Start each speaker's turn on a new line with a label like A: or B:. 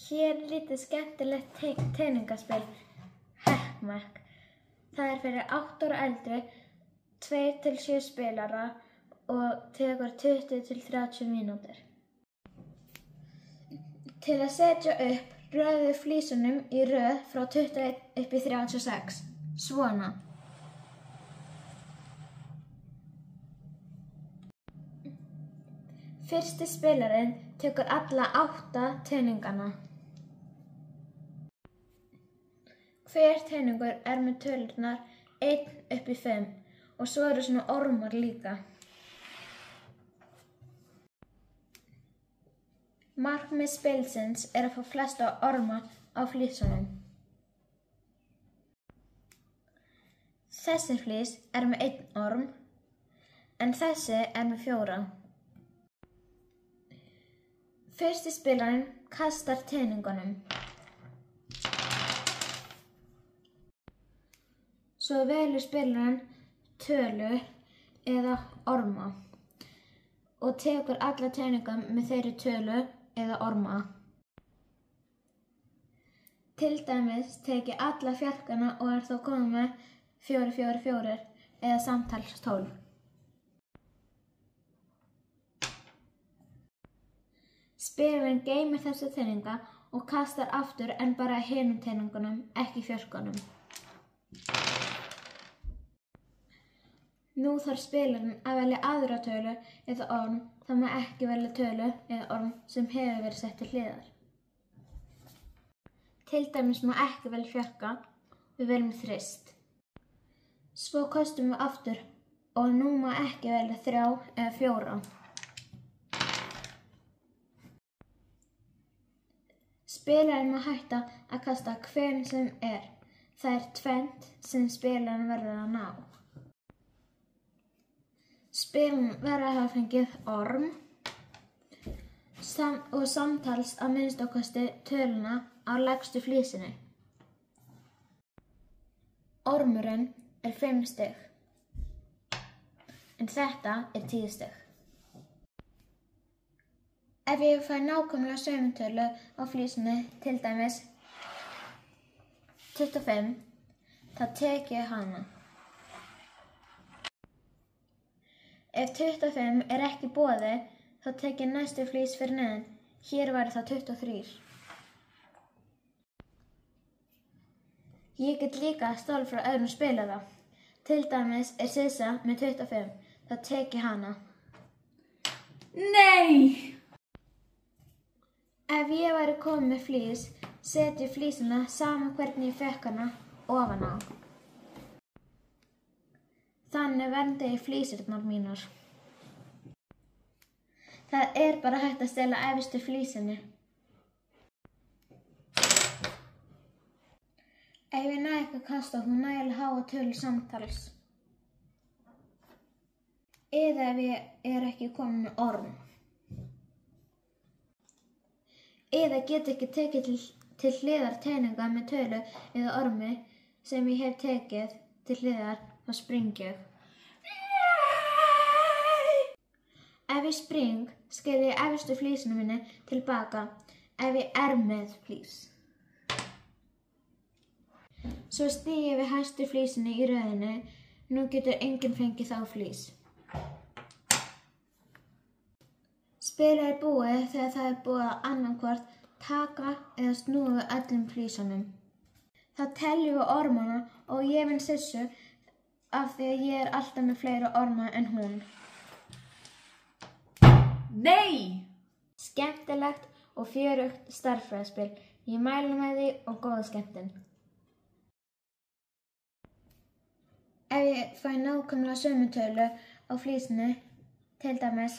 A: Hér er lítið skemmtilegt teningaspil, Heckmekk. Það er fyrir 8 ára og eldri, 2 til 7 spilara og tekur 20 til 30 mínútur. Til að setja upp röðið flísunum í röð frá 21 upp í 36. Svona. Fyrsti spilarinn tekur alla 8 teningana. Hver teningur er með tölurnar 1 upp í 5 og svo eru svona ormar líka. Markmið spilsins er að fá flesta orma á flísunum. Þessi flís er með 1 orm, en þessi er með 4. Fyrsti spilarinn kastar teningunum. Svo velur spilarinn tölu eða orma og tekur alla teninga með þeirri tölu eða orma. Til dæmis tek ég alla fjarkana og er þá komið með 4, 4, 4 eða samtals 12. Spilarinn geymir þessi teninga og kastar aftur en bara hinum teningunum, ekki fjörkunum. Nú þarf spilarinn að velja aðra tölu eða orm, það má ekki velja tölu eða orm sem hefur verið sett til hliðar. Til dæmis má ekki velja fjörka, við veljum þrist. Svo kostum við aftur og nú má ekki velja 3 eða 4. Spilarinn má hætta að kasta hvernig sem er. Það er tvennt sem spilarinn verður að ná. Spilarinn verður að hafa fengið orm og samtals að minnstakosti töluna á lægstu flísinni. Ormurinn er 5 stig, en þetta er 10 stig. Ef ég fæ nákvæmlega sömu tölu á flísinni, til dæmis 25, þá tek ég hana. Ef 25 er ekki í boði, þá tek ég næstu flís fyrir neðan. Hér væri það 23. Ég get líka stolið frá öðrum spilara. Til dæmis er Sissa með 25, þá tek ég hana.
B: Nei!
A: Ef ég væri komið með flís, set ég flísina saman hvernig ég fekk hana ofan á. Þannig verndi ég flísirnar mínar. Það er bara hægt að stela efstu flísinni. Ef ég næ ekki að kasta hún nægilega háa tölu samtals. Eða ef ég er ekki komin með orm. Eða get ekki tekið til hliðar teninga með tölu eða ormi sem ég hef tekið til hliðar, þá spring ég. Ef ég spring, sker ég efstu flísinu minni tilbaka ef ég er með flís. Svo stíg ég við hæstu flísinu í röðinu. Nú getur enginn fengið þá flís. Spilið er búið þegar það er búið að annarkvort taka eða snúa öllum flísunum. Það teljum við ormana og ég vinn Sissu af því að ég er alltaf með fleiri orma en hún.
B: Nei!
A: Skemmtilegt og fjörugt stærðfræðispil. Ég mæli með því og góða skemmtun. Ef ég fæ nákvæmlega sömu tölu á flísinni, til dæmis